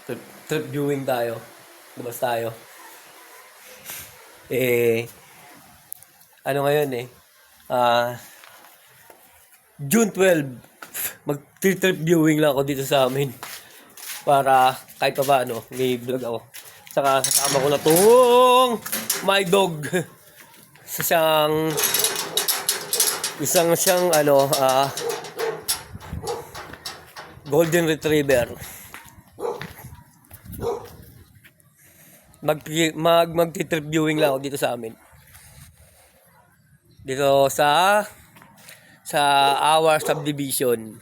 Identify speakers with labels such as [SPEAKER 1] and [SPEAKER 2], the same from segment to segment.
[SPEAKER 1] Trip viewing tayo. Labas tayo. Ano ngayon June 12. Mag-trip viewing lang ako dito sa amin. Para kahit pa ba may vlog ako. Saka kasama ko na tong my dog. Isang siyang golden retriever. Mag-trip viewing lang ako dito sa amin. Dito sa our subdivision.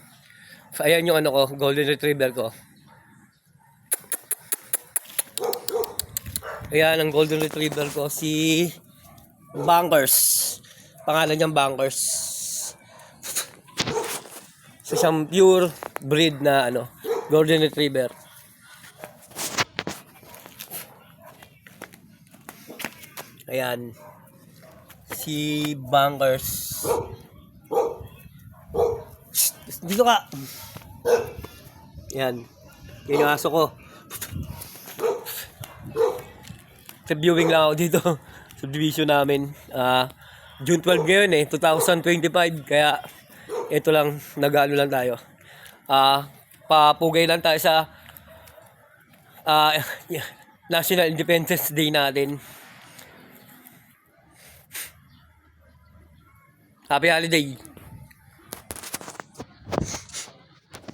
[SPEAKER 1] So, ayan yung golden retriever ko. Ayan ang golden retriever ko, si Bankers. Pangalan niyang Bankers. So, siyang pure breed na golden retriever. Ayan. Si Bankers. Dito ka. Ayan. Yan yung aso ko. Viewing lang ako dito. Subdivision namin. June 12 ngayon 2025. Kaya ito lang, nag-ano lang tayo. Papugay lang tayo sa National Independence Day natin. Happy holiday!